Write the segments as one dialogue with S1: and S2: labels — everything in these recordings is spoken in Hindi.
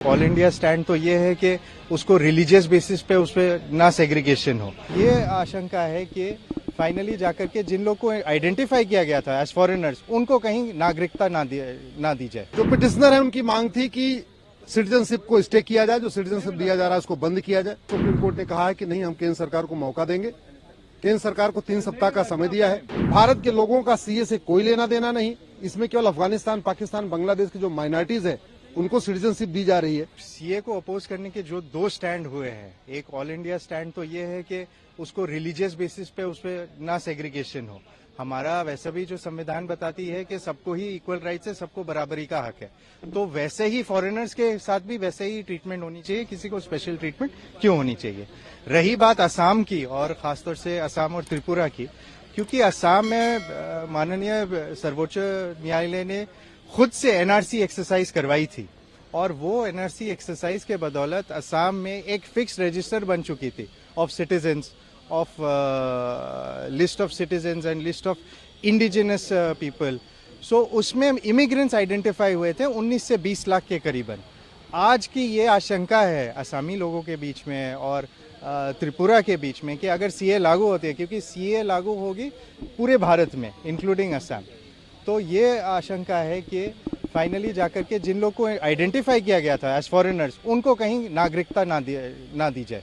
S1: ऑल इंडिया स्टैंड तो ये है कि उसको रिलीजियस बेसिस पे उस पर ना सेग्रीगेशन हो। ये आशंका है कि फाइनली जाकर के जिन लोग को आइडेंटिफाई किया गया था एज फॉरेनर्स उनको कहीं नागरिकता ना दी जाए।
S2: जो पिटिशनर है उनकी मांग थी कि सिटीजनशिप को स्टे किया जाए, जो सिटीजनशिप दिया जा रहा है उसको बंद किया जाए। सुप्रीम कोर्ट ने कहा है कि नहीं, हम केंद्र सरकार को मौका देंगे। केंद्र सरकार को 3 सप्ताह का समय दिया है। भारत के लोगों का सीए से कोई लेना देना नहीं। इसमें केवल अफगानिस्तान, पाकिस्तान, बांग्लादेश की जो माइनॉरिटीज है उनको सिटीजनशिप दी जा रही है।
S1: सीए को अपोज करने के जो 2 स्टैंड हुए हैं, एक ऑल इंडिया स्टैंड तो ये है कि उसको रिलीजियस बेसिस पे उस पर ना सेग्रीगेशन हो। हमारा वैसे भी जो संविधान बताती है कि सबको ही इक्वल राइट्स है, सबको बराबरी का हक है, तो वैसे ही फॉरेनर्स के साथ भी वैसे ही ट्रीटमेंट होनी चाहिए। किसी को स्पेशल ट्रीटमेंट क्यों होनी चाहिए। रही बात असम की और खासतौर से असम और त्रिपुरा की, क्योंकि असम में माननीय सर्वोच्च न्यायालय ने खुद से एनआरसी एक्सरसाइज करवाई थी और वो एनआरसी एक्सरसाइज के बदौलत असम में एक फिक्स रजिस्टर बन चुकी थी of citizens, of list of citizens and list of indigenous people. So उसमें इमिग्रेंट्स आइडेंटिफाई हुए थे 19 से 20 लाख के करीबन। आज की ये आशंका है असमी लोगों के बीच में और त्रिपुरा के बीच में कि अगर सीए लागू होती है, क्योंकि सीए लागू होगी पूरे भारत में इंक्लूडिंग असम, तो ये आशंका है कि फाइनली जाकर के जिन लोग को आइडेंटिफाई किया गया था एज फॉरेनर्स उनको कहीं नागरिकता ना दी जाए।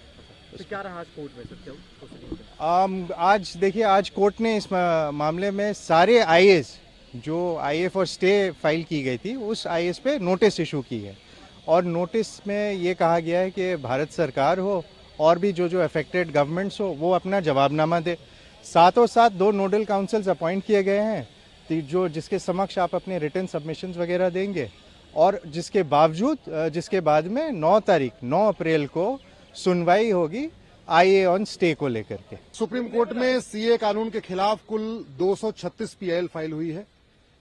S3: तो क्या रहा आज कोर्ट में सर?
S1: आज देखिए, आज कोर्ट ने इस मामले में सारे आईएएस जो आईए फॉर स्टे फाइल की गई थी उस आईएएस पे नोटिस इशू की है और नोटिस में ये कहा गया है कि भारत सरकार हो और भी जो अफेक्टेड गवर्नमेंट्स हो वो अपना जवाबनामा दे। साथों साथ 2 नोडल काउंसिल्स अपॉइंट किए गए हैं जिसके समक्ष आप अपने रिटर्न सबमिशंस वगैरह देंगे और जिसके बाद में 9 अप्रैल को सुनवाई होगी आईए ऑन स्टे को लेकर के।
S2: सुप्रीम कोर्ट में सीए कानून के खिलाफ कुल 236 पीआईएल फाइल हुई है।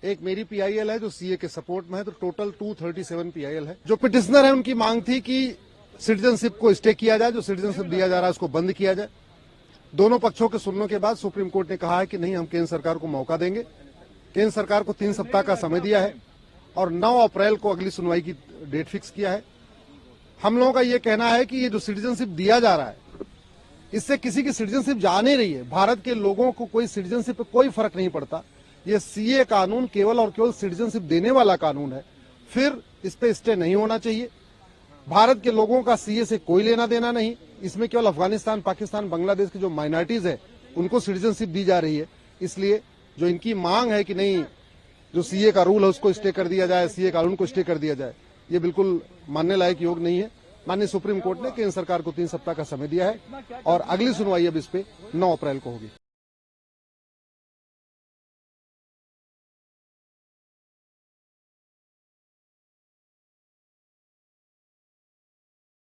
S2: एक मेरी पीआईएल है जो सीए के सपोर्ट में है, तो टोटल 237 पीआईएल है। जो पिटिशनर है उनकी मांग थी कि सिटीजनशिप को स्टे किया जाए, जो सिटीजनशिप दिया जा रहा है उसको बंद किया जाए। दोनों पक्षों के सुनने के बाद सुप्रीम कोर्ट ने कहा है कि नहीं, हम केंद्र सरकार को मौका देंगे। केंद्र सरकार को 3 सप्ताह का समय दिया है और 9 अप्रैल को अगली सुनवाई की डेट फिक्स किया है। हम लोगों का ये कहना है कि ये जो सिटीजनशिप दिया जा रहा है इससे किसी की सिटीजनशिप जा नहीं रही है। भारत के लोगों को कोई सिटीजनशिप पे कोई फर्क नहीं पड़ता। ये सीए कानून केवल और केवल सिटीजनशिप देने वाला कानून है, फिर इस पे स्टे नहीं होना चाहिए। भारत के लोगों का सीए से कोई लेना देना नहीं। इसमें केवल अफगानिस्तान, पाकिस्तान, बांग्लादेश की जो माइनॉरिटीज है उनको सिटीजनशिप दी जा रही है। इसलिए जो इनकी मांग है कि नहीं, जो सीए का रूल है उसको स्टे कर दिया जाए, सीए कानून को स्टे कर दिया जाए, ये बिल्कुल मानने लायक योग नहीं है। माननीय सुप्रीम कोर्ट ने केंद्र सरकार को 3 सप्ताह का समय दिया है और अगली सुनवाई अब इस पे 9 अप्रैल को होगी।